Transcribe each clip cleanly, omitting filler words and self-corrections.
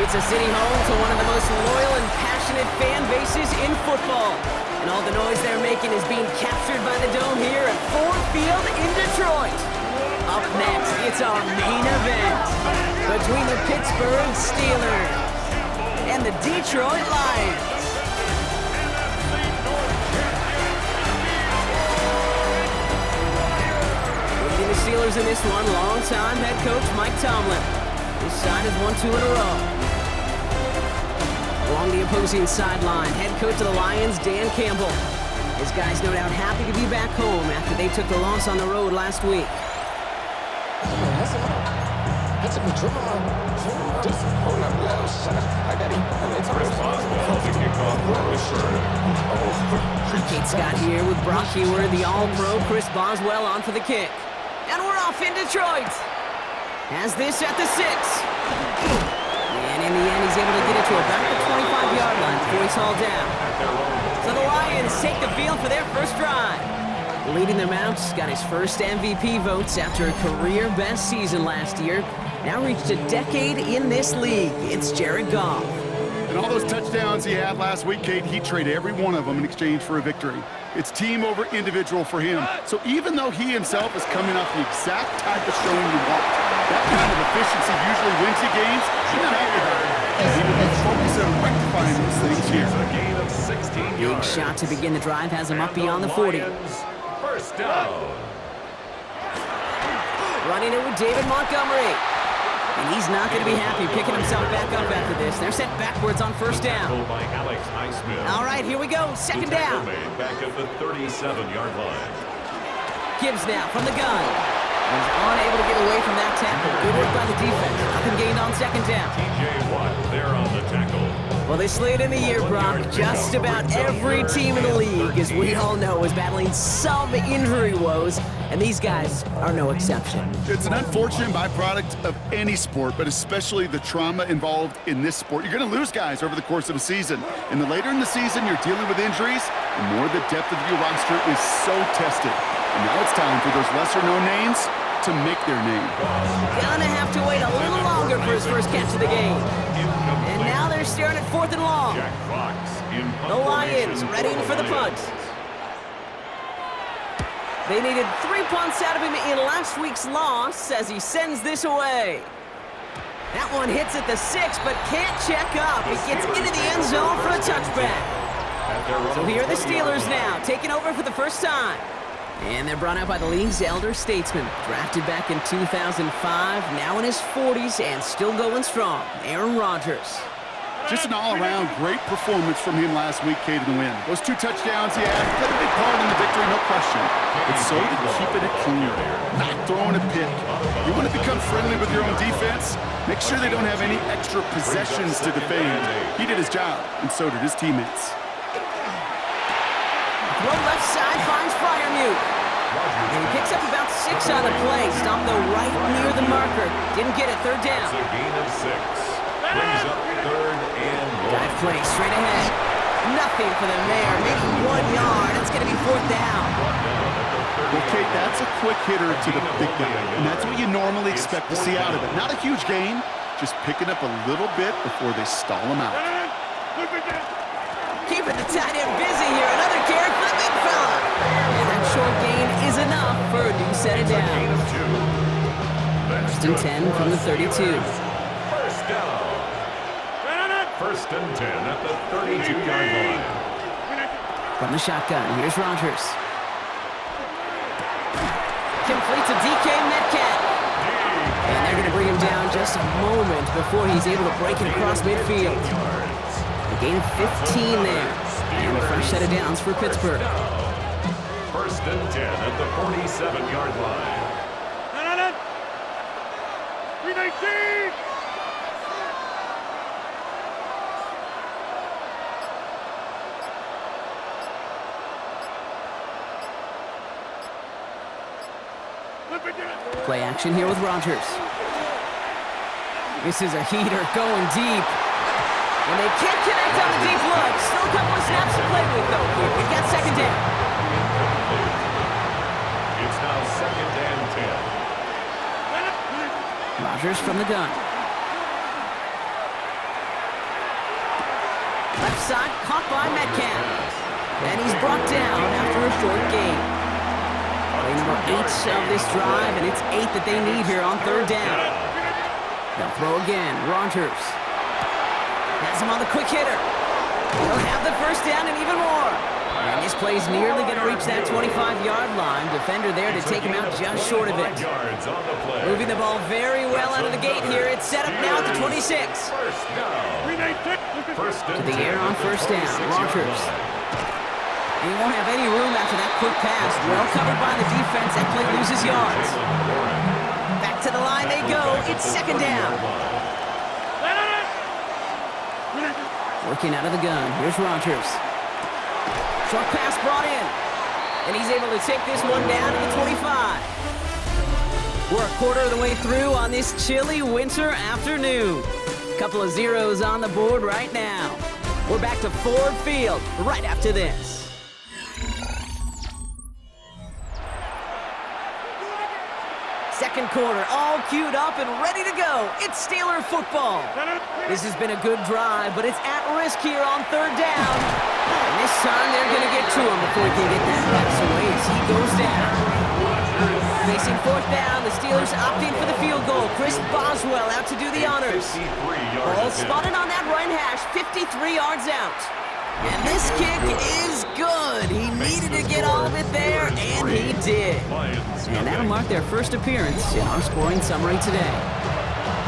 It's a city home to one of the most loyal and passionate fan bases in football. And all the noise they're making is being captured by the Dome here at Ford Field in Detroit. Up next, it's our main event between the Pittsburgh Steelers and the Detroit Lions. Leading the Steelers in this one, longtime head coach Mike Tomlin. His side has won 2 in a row. Along the opposing sideline, head coach of the Lions, Dan Campbell. His guys no doubt happy to be back home after they took the loss on the road last week. Kate Scott here with Brock Hewer, the All-Pro Chris Boswell on for the kick. And we're off in Detroit. Has this at the 6. And in the end, he's able to get it to about the 25-yard line before he's hauled down. So the Lions take the field for their first drive. Leading them out, got his first MVP votes after a career-best season last year. Now reached a decade in this league. It's Jared Goff. And all those touchdowns he had last week, Kate, he traded every one of them in exchange for a victory. It's team over individual for him. So even though he himself is coming off the exact type of showing you want, that kind of efficiency usually wins you games. You're not happy about it. He will be focused on rectifying those things here. Big shot to begin the drive has him up beyond the 40. First down. Running it with David Montgomery. And he's not going to be happy picking himself back up after this. They're set backwards on first down. All right, here we go. Second down. Back at the 37-yard line. Gibbs now from the gun. He's unable to get away from that tackle. Good work by the defense. Nothing gained on second down. TJ Watt there on the tackle. Well, this late in the year, Brock, just about every team in the league, as we all know, is battling some injury woes, and these guys are no exception. It's an unfortunate byproduct of any sport, but especially the trauma involved in this sport. You're going to lose guys over the course of a season. And the later in the season you're dealing with injuries, the more the depth of your roster is so tested. And now it's time for those lesser-known names to make their name. Gonna have to wait a little longer for his first catch of the game. And now they're staring at 4th and long. The Lions ready for the punt. They needed 3 punts out of him in last week's loss as he sends this away. That one hits at the 6, but can't check up. It gets into the end zone for a touchback. So here are the Steelers now, taking over for the first time. And they're brought out by the league's elder statesman. Drafted back in 2005, now in his 40s and still going strong, Aaron Rodgers. Just an all-around great performance from him last week, Kate, in the win. Those 2 touchdowns he had played a big part in the victory, no question. But so did keeping it clean, not throwing a pick. You want to become friendly with your own defense? Make sure they don't have any extra possessions to defend. He did his job, and so did his teammates. Throw left side finds Fryermuth. And he picks up about 6 on the play. Stopped though right near the marker. Didn't get it. Third down. It's a gain of 6. Brings up 3rd and 1. Dive play straight ahead. Nothing for them there. Maybe 1 yard. It's going to be 4th down. Well, Kate, that's a quick hitter to the big guy. And that's what you normally expect to see out of it. Not a huge gain, just picking up a little bit before they stall him out. Keeping the tight end busy here. Another carry for the big fella. And that short gain is enough for a new set of downs. First and 10 from the 32. First down. First and 10 at the 32-yard line. From the shotgun, here's Rodgers. Complete to DK Metcalf. And they're going to bring him down just a moment before he's able to break it across midfield. A gain of 15 there. And a fresh set of downs for Pittsburgh. First and 10 at the 47-yard line. 319! Play action here with Rodgers. This is a heater going deep. And they can't connect on the deep look. Still a couple of snaps to play with, though. We've got second down. It's now 2nd and 10. Rodgers from the gun. Left side caught by Metcalf. And he's brought down after a short gain. Play number 8 of this drive, and it's 8 that they need here on 3rd down. They'll throw again. Rodgers has him on the quick hitter. He'll have the 1st down and even more. And this play's nearly going to reach that 25-yard line. Defender there to take him out just short of it. Moving the ball very well out of the gate here. It's set up now at the 26. To the air on 1st down. Rodgers. He won't have any room after that quick pass. Well covered by the defense. That play loses yards. Back to the line they go. It's 2nd down. Working out of the gun. Here's Rodgers. Short pass brought in. And he's able to take this one down to the 25. We're a quarter of the way through on this chilly winter afternoon. Couple of zeros on the board right now. We're back to Ford Field right after this. Second quarter, all queued up and ready to go. It's Steeler football. This has been a good drive, but it's at risk here on 3rd down. And this time they're going to get to him before he can get that pass away as he goes down. Facing 4th down, the Steelers opting for the field goal. Chris Boswell out to do the honors. Ball spotted on that right hash, 53 yards out. And this kick is good. He needed to get all of it there, and he did. And that'll mark their first appearance in our scoring summary today.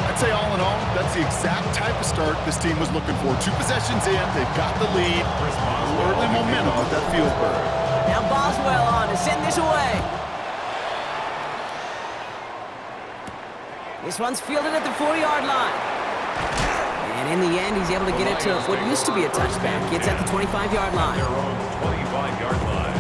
I'd say all in all, that's the exact type of start this team was looking for. 2 possessions in, they've got the lead. Early momentum with that field goal. Now Boswell on to send this away. This one's fielded at the 4-yard line. And in the end, he's able to get it to what used to be a touchback. It's at the 25-yard line. Their own 25-yard line.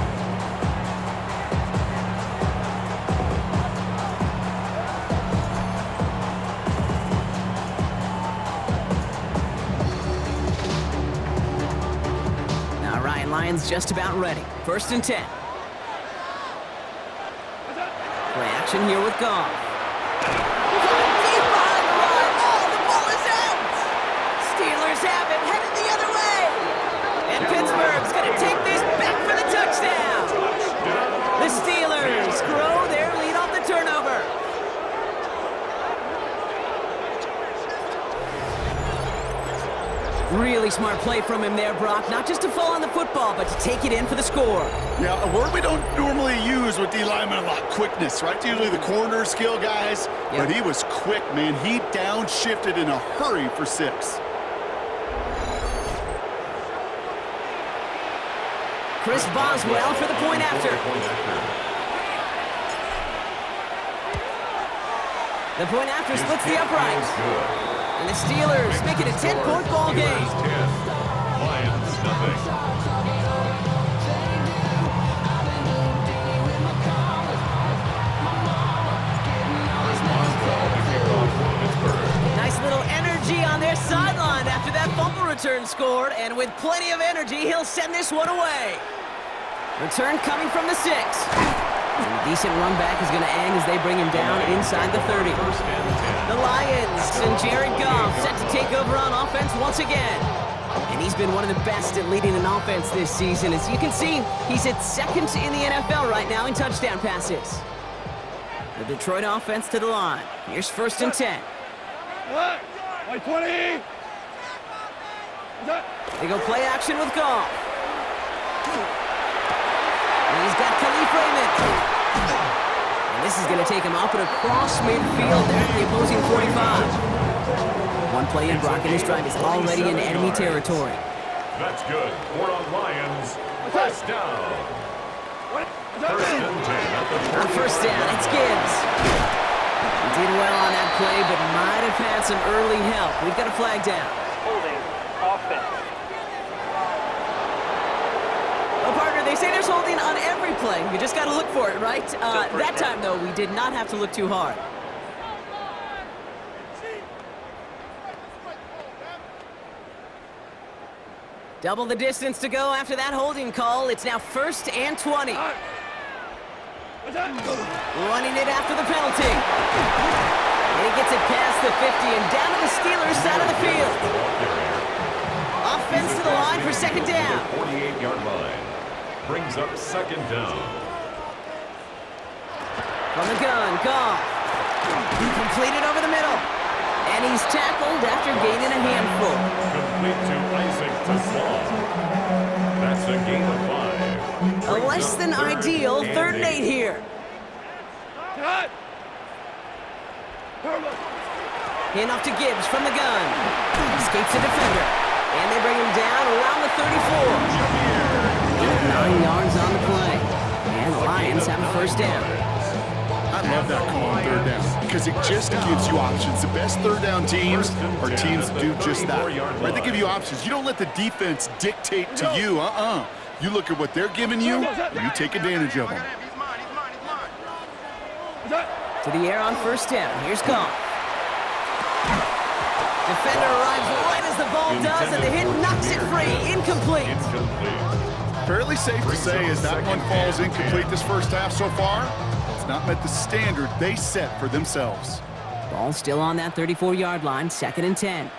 All right, Lions just about ready. 1st and 10. Play action here with Goff. Have it headed the other way. And Pittsburgh's going to take this back for the touchdown. The Steelers grow their lead off the turnover. Really smart play from him there, Brock. Not just to fall on the football, but to take it in for the score. Yeah, a word we don't normally use with D linemen a lot, quickness, right? Usually the corner skill guys, but he was quick, man. He downshifted in a hurry for 6. Chris Boswell for the point after. The point after splits the upright. And the Steelers make it a 10-point ball game. Lions, nothing. Nice little energy on their sideline after that fumble return scored, and with plenty of energy, he'll send this one away. Return coming from the 6. And a decent run back is going to end as they bring him down inside the 30. The Lions and Jared Goff set to take over on offense once again. And he's been one of the best at leading an offense this season. As you can see, he's at 2nd in the NFL right now in touchdown passes. The Detroit offense to the line. Here's 1st and 10. Like 20. They go play action with Goff. And he's got Khalif Raymond. And this is going to take him up and across midfield there at the opposing 45. One play in, Brock, and this drive is already in enemy territory. That's good. 4 on Lions. 1st down. 1st and 10. On 1st down, it's Gibbs. He did well on that play, but might have had some early help. We've got a flag down. Holding offense. Well, partner, they say there's holding on every play. You just got to look for it, right? That time, though, we did not have to look too hard. Double the distance to go after that holding call. It's now 1st and 20. Running it after the penalty. And he gets it past the 50 and down to the Steelers side of the field. Offense to the line for second down. 48-yard line. Brings up second down. From the gun, Goff. Completed over the middle. And he's tackled after gaining a handful. Complete to Isaac to Sloan. That's a gain of 5. A less than ideal 3rd and 8 here. Cut. Hand off to Gibbs from the gun. Escapes a defender. And they bring him down around the 34. 9 yards on the play. And the Lions have a first down. I love that call on 3rd down because it just gives you options. The best 3rd down teams are teams that do just that. Right? They give you options. You don't let the defense dictate to you. You look at what they're giving you, and you take advantage of them. To the air on first down. Here's Goff. Defender arrives right as the ball does, and the hit knocks it free. Incomplete. Fairly safe to say as that one falls incomplete this first half so far, it's not met the standard they set for themselves. Ball still on that 34-yard line, 2nd and 10.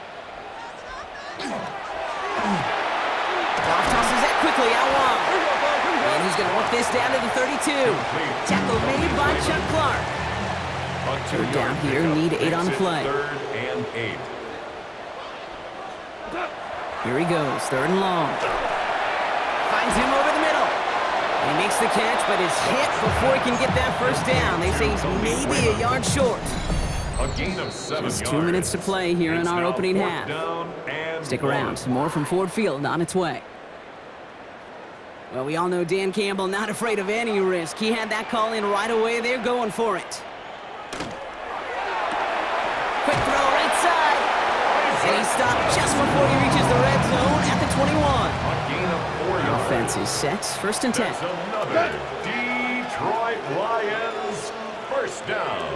Goff tosses that quickly out wide. And he's going to work this down to the 32. Tackle made by Chuck Clark. 3rd down here, need 8 on the play. 3rd and 8. Here he goes, 3rd and long. Finds him over the middle. He makes the catch, but is hit before he can get that first down. They say he's maybe a yard short. A gain of 7 Just yards. 2 minutes to play here in It's our now opening 4th half. down and Stick 1. around, more from Ford Field on its way. Well, we all know Dan Campbell not afraid of any risk. He had that call in right away. They're going for it. Quick throw right side. And he stopped just before he reaches the red zone at the 21. A gain of 4 yards. Offense is set. 1st and 10. That's another Detroit Lions first down.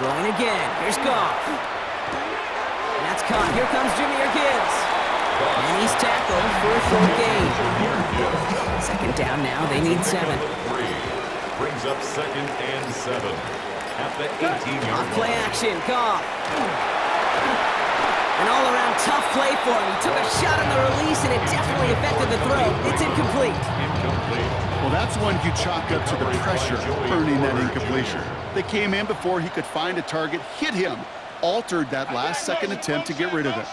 Throwing again. Here's Goff. That's caught. Here comes Jahmyr Gibbs. And he's tackled for a short gain. 2nd down now. They need 7. 3. Brings up 2nd and 7 at the 18-yard line. Play action. Goff. An all-around tough play for him. He took a shot on the release, and it definitely affected the throw. It's incomplete. Incomplete. Well, that's one you chalk up to the pressure, earning that incompletion. They came in before he could find a target, hit him, altered that last-second attempt to get rid of it.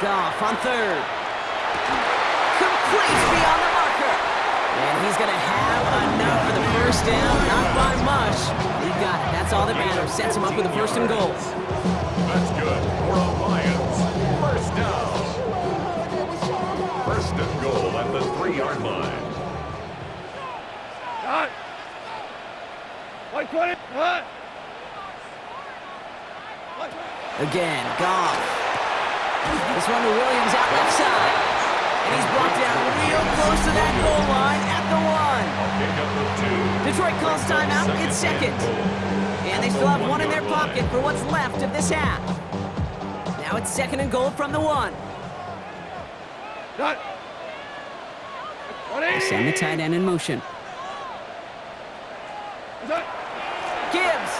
Goff on 3rd. Complete beyond the marker. And he's going to have enough for the first down. Not by much. He got it. That's all that matters. Sets him up with a 1st and goal. That's good. For the Lions, first down. 1st and goal at the 3-yard line. Cut. 120. Cut. Again, Goff. This one to Williams out left side. And he's brought down real close to that goal line at the 1. Detroit calls timeout. It's 2nd. And they still have 1 in their pocket for what's left of this half. Now it's 2nd and goal from the 1. Cut. They send the tight end in motion. Gibbs.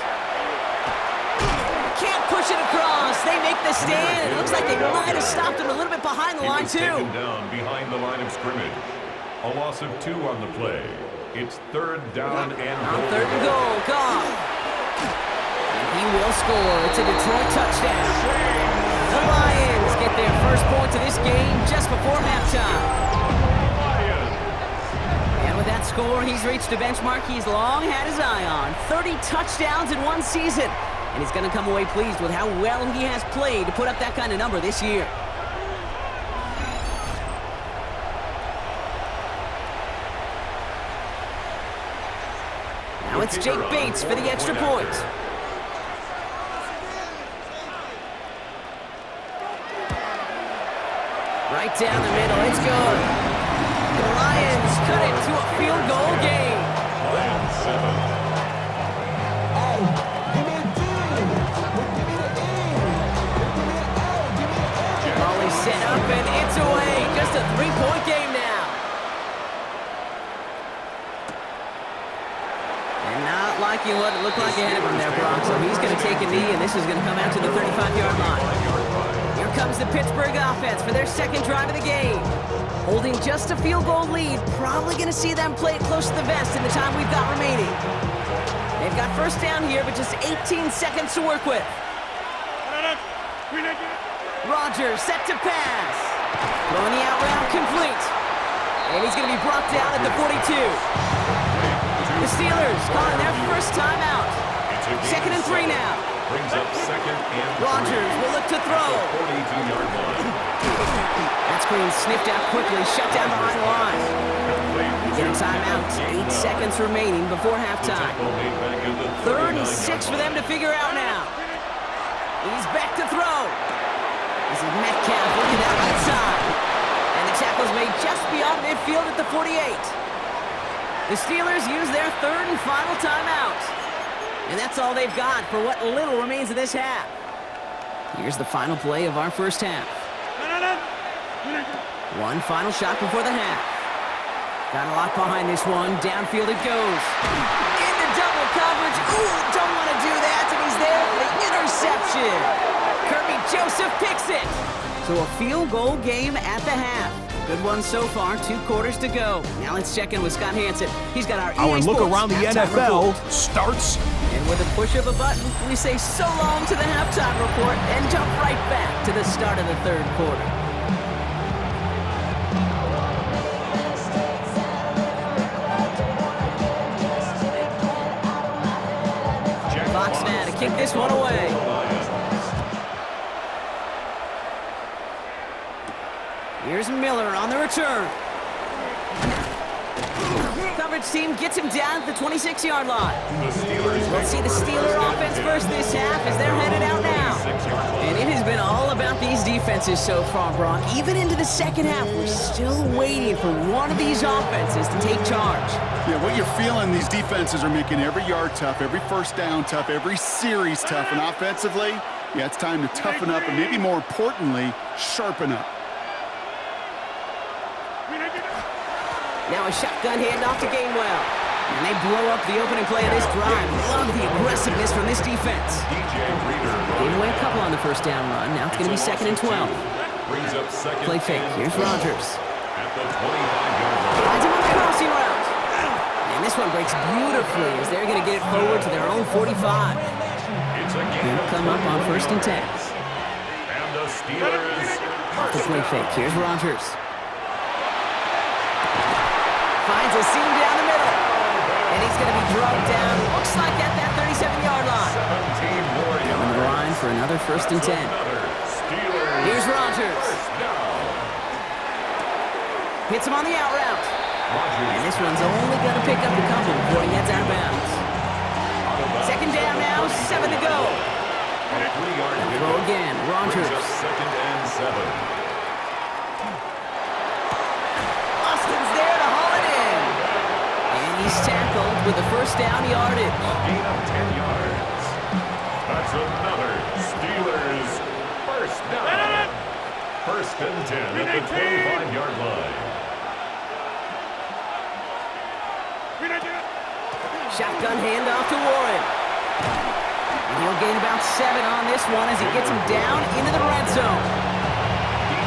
Can't push it across. They make the stand. It looks like they might have stopped him a little bit behind the line, too. Taken down behind the line of scrimmage. A loss of 2 on the play. It's 3rd down and On goal. 3rd and goal, Goff. And he will score. It's a Detroit touchdown. The Lions get their first points of this game just before halftime. And with that score, he's reached a benchmark he's long had his eye on. 30 touchdowns in one season. And he's going to come away pleased with how well he has played to put up that kind of number this year. Now it's Jake Bates for the extra point. Right down the middle, it's good. The Lions cut it to a field goal game. Lions 7. Molly set up and it's away. Just a 3-point game now. And not like blocking what it looked like ahead of him there, Brock. So he's going to take a knee, and this is going to come out to the 35-yard line. Here comes the Pittsburgh offense for their second drive of the game. Holding just a field goal lead, probably going to see them play it close to the vest in the time we've got remaining. They've got first down here, but just 18 seconds to work with. Rodgers set to pass. Throwing the out route complete. And he's going to be brought down at the 42. The Steelers calling their first timeout. 2nd and 3 now. Brings up 2nd and 3. Rodgers will look to throw. 42-yard line. That screen sniffed out quickly, shut down behind the line. Get a timeout. 8 seconds remaining before halftime. 3rd and 6 for them to figure out now. He's back to throw. This is Metcalf looking out right side. And the tackle's made just beyond midfield at the 48. The Steelers use their 3rd and final timeout. And that's all they've got for what little remains of this half. Here's the final play of our first half. One final shot before the half. Got a lot behind this one. Downfield it goes. Into double coverage. Ooh, don't want to do that. And he's there for the interception. Kirby Joseph picks it. So a field goal game at the half. Good one so far. 2 quarters to go. Now let's check in with Scott Hansen. He's got our Our EA look Sports around the halftime NFL report. starts. And with a push of a button, we say so long to the halftime report and jump right back to the start of the 3rd quarter. Fox now to kick this one away. Here's Miller on the return. Coverage team gets him down at the 26-yard line. Let's see the Steeler offense first this half as they're headed out now. And it has been all about these defenses so far, Brock. Even into the second half, we're still waiting for one of these offenses to take charge. Yeah, what you're feeling, these defenses are making every yard tough, every first down tough, every series tough. And offensively, yeah, it's time to toughen up and maybe more importantly, sharpen up. Now a shotgun handoff to Gainwell. And they blow up the opening play of this drive. Love the aggressiveness from this defense. Gave away a couple on the first down run. Now it's going to be 2nd and 12. Play fake. Here's Rodgers. Finds him on the crossing route. And this one breaks beautifully as they're going to get it forward to their own 45. They'll come up on 1st and 10. And the Steelers. Off the play fake. Here's Rodgers. Finds a seam down the middle. And he's going to be drugged down. Looks like at that 37-yard line. On the line for another 1st and 10. Here's Rodgers. Hits him on the out route. And this one's only going to pick up a couple before he heads out of bounds. 2nd down now, 7 to go. And throw again, Rodgers. 2nd and 7. He's tackled with the first down yardage. A gain of 10 yards. That's another Steelers first down. 1st and 10 at the 25-yard line. Shotgun handoff to Warren. And he'll gain about 7 on this one as he gets him down into the red zone.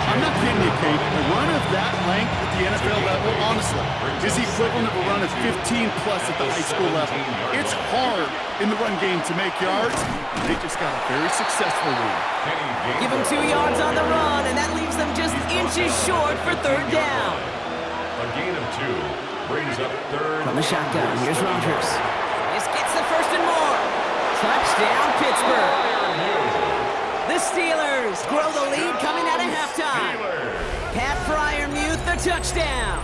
I'm not kidding you, Kate. A run of that length at the NFL level, honestly, is the equivalent of a run of 15-plus at the high school level. It's hard in the run game to make yards. They just got a very successful one. Give them 2 yards on the run, and that leaves them just inches short for 3rd down. A gain of 2 brings up 3rd. From the shotgun, here's Rodgers. This gets the 1st and more. Touchdown, Pittsburgh. The Steelers grow the lead coming out of halftime. Pat Freiermuth, the touchdown.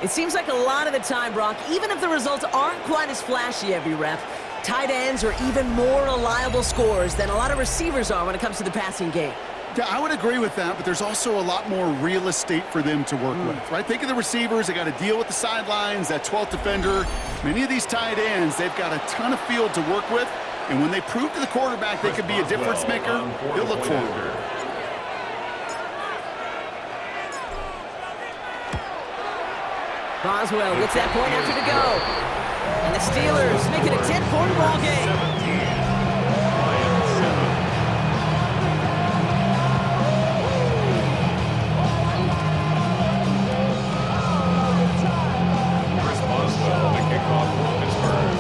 It seems like a lot of the time, Brock, even if the results aren't quite as flashy every rep, tight ends are even more reliable scorers than a lot of receivers are when it comes to the passing game. Yeah, I would agree with that, but there's also a lot more real estate for them to work with, right? Think of the receivers. They got to deal with the sidelines, that 12th defender. Many of these tight ends, they've got a ton of field to work with. And when they prove to the quarterback they could be a difference maker, he'll look forward. Boswell gets that point after to go. And the Steelers make it a 10-point ball game. 17. Lions 7. Chris Boswell to kick off for Pittsburgh.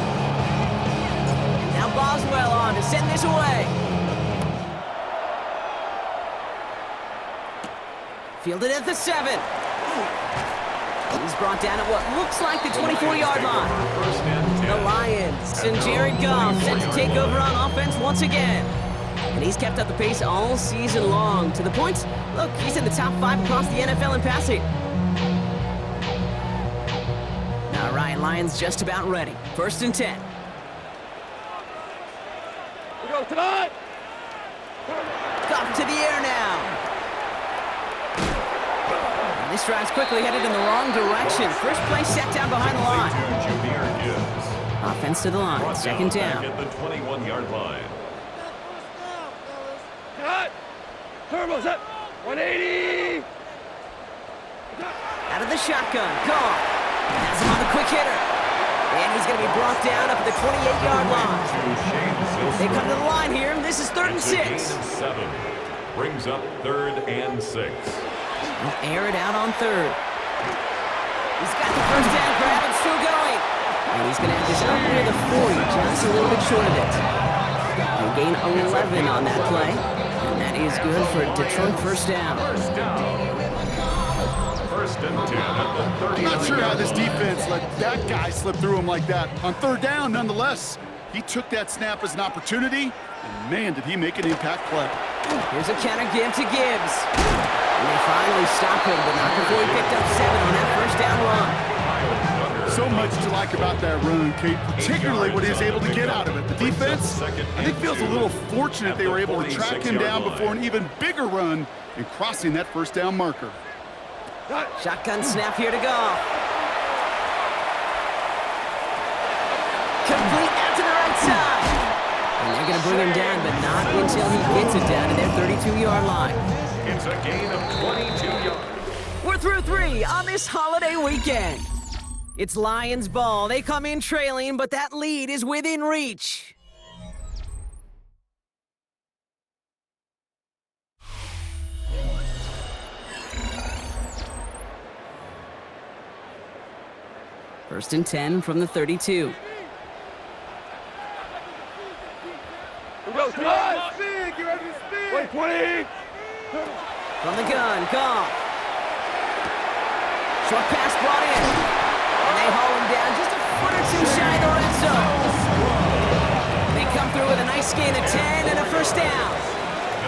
Now Boswell on to send this away. Fielded at the 7. He's brought down at what looks like the 24-yard line. First and 10. The Lions and Jared Goff set to take over on offense once again. And he's kept up the pace all season long. To the point, look, he's in the top 5 across the NFL in passing. Now Ryan, Lions just about ready. First and 10. We go tonight. Goff to the air now. And this drive's quickly headed in the wrong direction. First play set down behind the line. To Jameer Gibbs. Offense to the line. Brought Second back down. at the 21-yard line. Cut. Turbo set. 180. Out of the shotgun. Goff has him on the quick hitter. And he's going to be brought down up at the 28-yard line. They come to the line here. This is 3rd and 6. Gain of 7. Brings up 3rd and 6. He'll air it out on 3rd. He's got the first down grab and still going. And he's going to have this up near the 40, just a little bit short of it. He'll gain 11 on that play. And that is good for Detroit first down. First down. First and 10 at the 30. I'm not sure how this defense let that guy slip through him like that. On 3rd down, nonetheless, he took that snap as an opportunity, and man, did he make an impact play. Here's a counter give to Gibbs. And they finally stop him, but not before he picked up 7 on that first down run. So much to like about that run, Kate, particularly what he was able to get out of it. The defense, I think, feels a little fortunate they were able to track him down before an even bigger run and crossing that first down marker. Shotgun snap here to Goff. Complete out to the right side. And they're going to bring him down, but not until he gets it down to their 32-yard line. It's a gain of 22 yards. We're through 3 on this holiday weekend. It's Lions ball. They come in trailing, but that lead is within reach. First and 10 from the 32. We go tonight. Speed. Get ready to speed. Wait, 20. From the gun, Goff. Short pass brought in. And they haul him down just a foot or two shy of the red zone. They come through with a nice gain of 10 and a first down.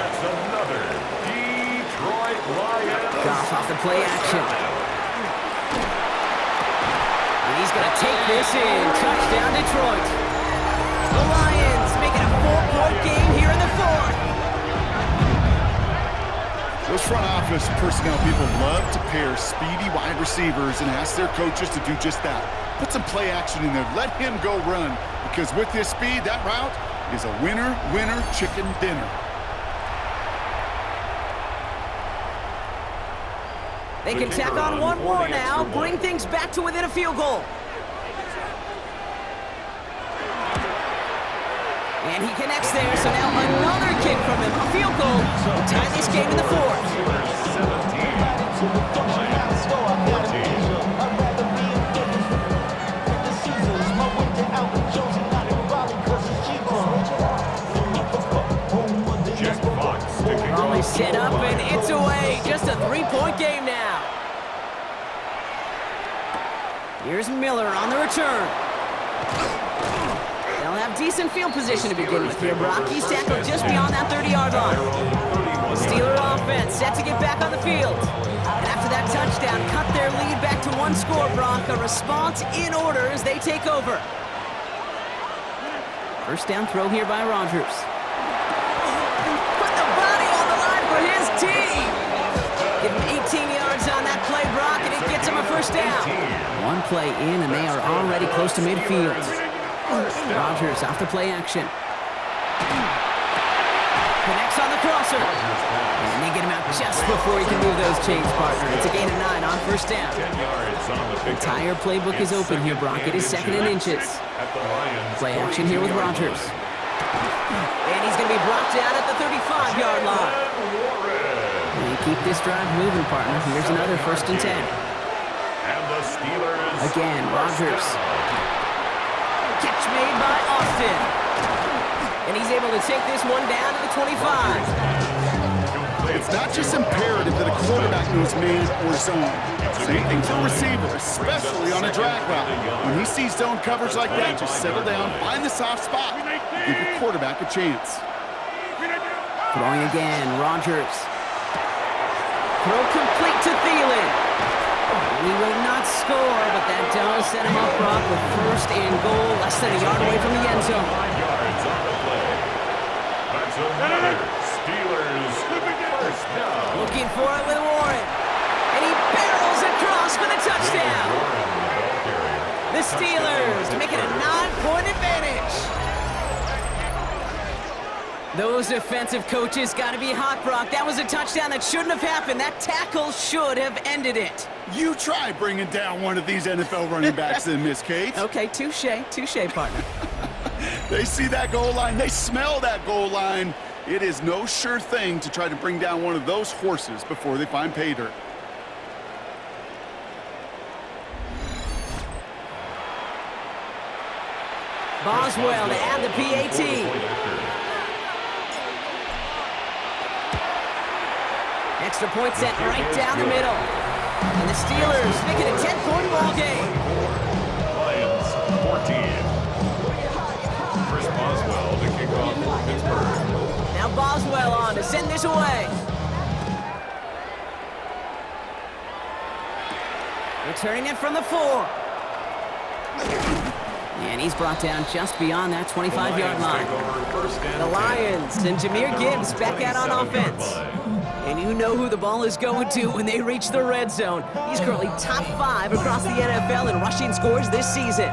That's another Detroit Lions. Goff off the play action. And he's going to take this in. Touchdown, Detroit. The Lions making a 4-point game here in the 4th. Those front office personnel people love to pair speedy wide receivers and ask their coaches to do just that. Put some play action in there. Let him go run. Because with his speed, that route is a winner, winner, chicken dinner. They can tack on one more now, bring things back to within a field goal. And he connects there, so now another kick from him, a field goal, to tie this game in the 4th. 17. Lions 14. Jack Fox to kick Only off. set up and it's away. Just a 3-point game now. Here's Miller on the return. They'll have decent field position to begin with here. Brock, he's tackled just beyond that 30-yard line. Steeler offense set to get back on the field. And after that touchdown, cut their lead back to 1 score, Brock. A response in order as they take over. First down throw here by Rodgers. Put the body on the line for his team. Give him 18 yards on that play, Brock, and it gets him a first down. 1 play in, and they are already close to midfield. Rodgers off the play action. Connects on the crosser. And And they get him out just before he can move those chains, partner. It's a gain of 9 on first down. 10 yards on the pickup. Entire playbook is open here, Brock. It is second and inches. At the Lions, Play action here with 42-yard Rodgers. line. And he's going to be brought down at the 35-yard line. And you keep this drive moving, partner. Here's another first and 10. And the Steelers. Again, Rodgers. first down. Catch made by Austin. And he's able to take this one down to the 25. It's not just imperative that a quarterback knows man or zone. Same thing for a receiver, especially on a drag route. When he sees zone coverage like that, just settle down, find the soft spot, give your quarterback a chance. Throwing again, Rodgers. Throw complete to Thielen. And he will not score, but that does set him up, Brock, with first and goal, less than a yard away from the end zone. 5 yards on the play. That's another Steelers first down. Looking for it with Warren. And he barrels across for the touchdown. The Steelers make it a 9-point advantage. Those defensive coaches got to be hot, Brock. That was a touchdown that shouldn't have happened. That tackle should have ended it. You try bringing down one of these NFL running backs then, Miss Kate. Okay, touche, partner. They see that goal line. They smell that goal line. It is no sure thing to try to bring down one of those horses before they find pay dirt. Boswell to add the PAT. Extra point set right down the middle. And the Steelers make it a 10-point ball game. Lions 14. Chris Boswell to kick off for Pittsburgh. Now Boswell on to send this away. Returning it from the 4. And he's brought down just beyond that 25-yard line. The Lions and Jahmyr Gibbs back out on offense. And you know who the ball is going to when they reach the red zone. He's currently top 5 across the NFL in rushing scores this season.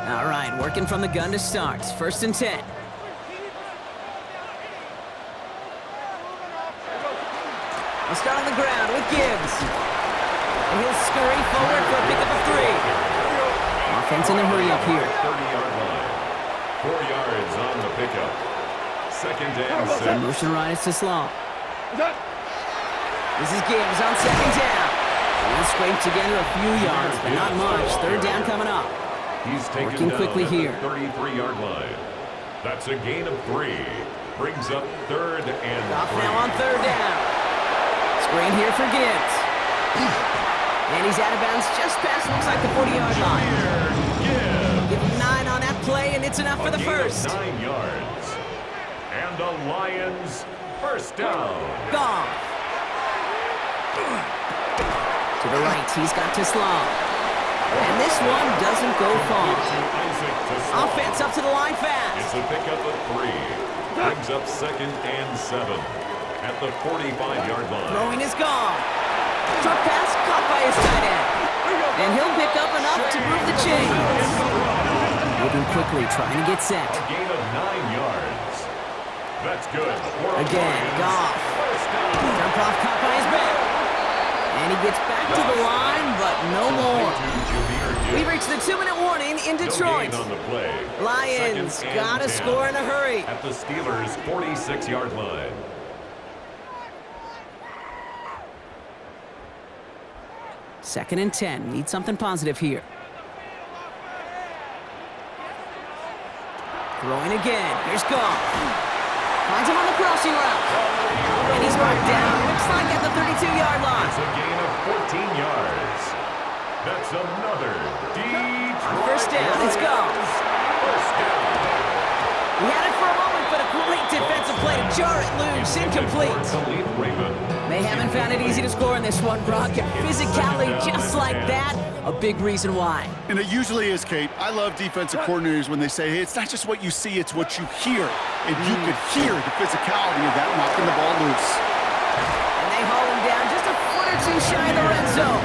All right, working from the gun to start. First and 10. We'll start on the ground with Gibbs. And he'll scurry forward for a pickup of 3. Offense in a hurry up here. 30-yard line. 4 yards on the pickup. Second and 6. Motion right is to Slaw. This is Gibbs on second down. He'll scrape together a few yards, but not much. Third down coming up. He's taken Working down quickly at here. the 33-yard line. That's a gain of 3. Brings up third and Goff 3. now on third down. Screen here for Gibbs. And he's out of bounds just past, looks like the 40-yard line. Give him 9 on that play, and it's enough for the first. 9 yards. And the Lions first down. Goff. To the right, he's got to Slaw. And this one doesn't go far. Offense up to the line It's fast. a pickup of 3. Brings up second and 7 at the 45-yard line. Throwing is Goff. Short pass caught by his tight end. And he'll pick up enough to move the chains. Moving quickly, trying to get set. A gain of 9 yards. That's good. Again, Goff. Jump off caught by his back. And he gets back to the line, but no more. We reach the 2-minute warning in Detroit. On the play. Lions got to score in a hurry. At the Steelers' 46-yard line. Second and 10. Need something positive here. Throwing again. Here's Goff. Finds him on the crossing route. And he's marked down. Looks like at the 32-yard line. It's a gain of 14 yards. That's another deep. First down. It's Goff. First down. He had it for a moment, but a great defensive play to jar it loose. Incomplete. They haven't found it easy to score in this one, Brock. And physicality just like that, a big reason why. And it usually is, Kate. I love defensive coordinators when they say, hey, it's not just what you see, it's what you hear. And you could hear the physicality of that knocking the ball loose. And they haul him down just a foot or two shy of the red zone.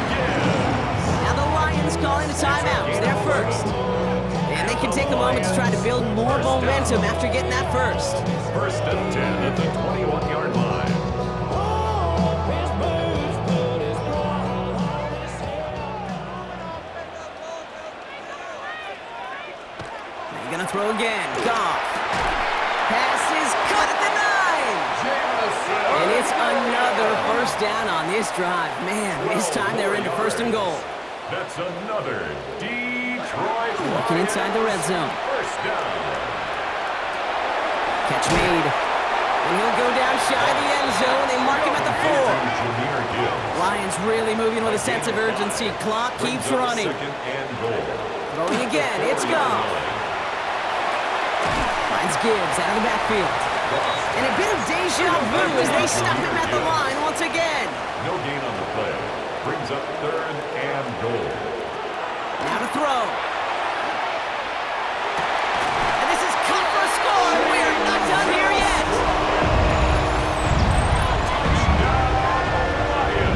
Now the Lions calling a timeout. It's their first. And they can take a moment to try to build more momentum after getting that first. First and 10 at the 21-yard line. throw again. Goff. Pass is cut at the 9. And it's another first down on this drive. Man, this time they're into first and goal. That's another Detroit Looking inside the red zone. first down. Catch made. And he'll go down shy of the end zone. They mark him at the 4. Lions really moving with a sense of urgency. Clock keeps running. Second and goal. Throwing again. It's Goff. Finds Gibbs out of the backfield. And a bit of deja vu as they stop him at the line once again. No gain on the play. Brings up third and goal. Now to throw. And this is cut for a score. We are not done here yet.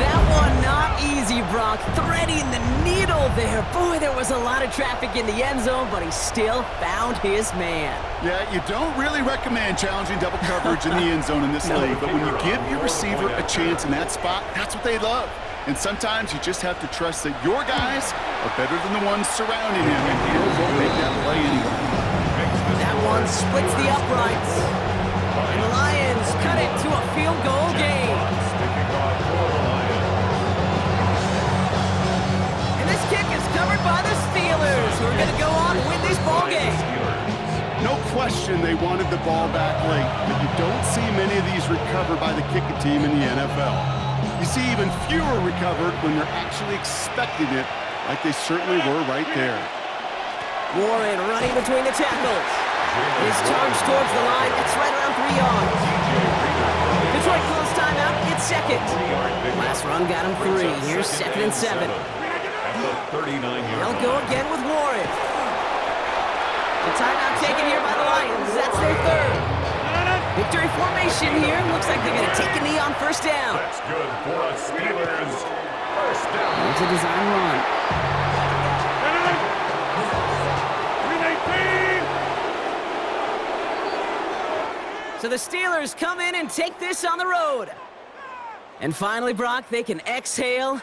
That one not easy, Brock. Threading the needle there. Boy, there was a lot of traffic in the end zone, but he still found his man. Yeah, you don't really recommend challenging double coverage in the end zone in this league, but when you give your receiver a chance in that spot, that's what they love. And sometimes you just have to trust that your guys are better than the ones surrounding him, and he'll go make that play anyway. That one splits the uprights. And the Lions cut it to a field goal game. Sticking on for the Lions. And this kick is covered by the Steelers, who are going to go on and win this ball game. No question they wanted the ball back late, but you don't see many of these recovered by the kicking team in the NFL. You see even fewer recovered when they're actually expecting it, like they certainly were right there. Warren running between the tackles. His charge towards the line. It's right around 3 yards. Detroit calls timeout. It's second. Last run got him 3. Here's second and 7. At the 39-yard They'll go again with Warren. The timeout taken here by the Lions. That's their third. Victory formation here. Looks like they're going to take a knee on first down. That's good for a Steelers first down. Here's a design run. So the Steelers come in and take this on the road. And finally, Brock, they can exhale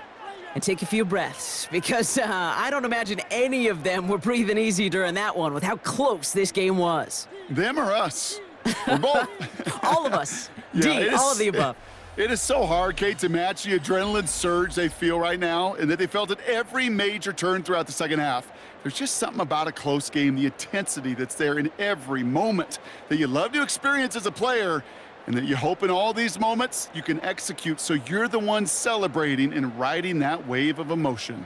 and take a few breaths, because I don't imagine any of them were breathing easy during that one with how close this game was. Them or us? We're both. All of us. Yeah, All of the above. It is so hard, Kate, to match the adrenaline surge they feel right now, and that they felt at every major turn throughout the second half. There's just something about a close game, the intensity that's there in every moment that you love to experience as a player, and that you hope in all these moments you can execute so you're the one celebrating and riding that wave of emotion.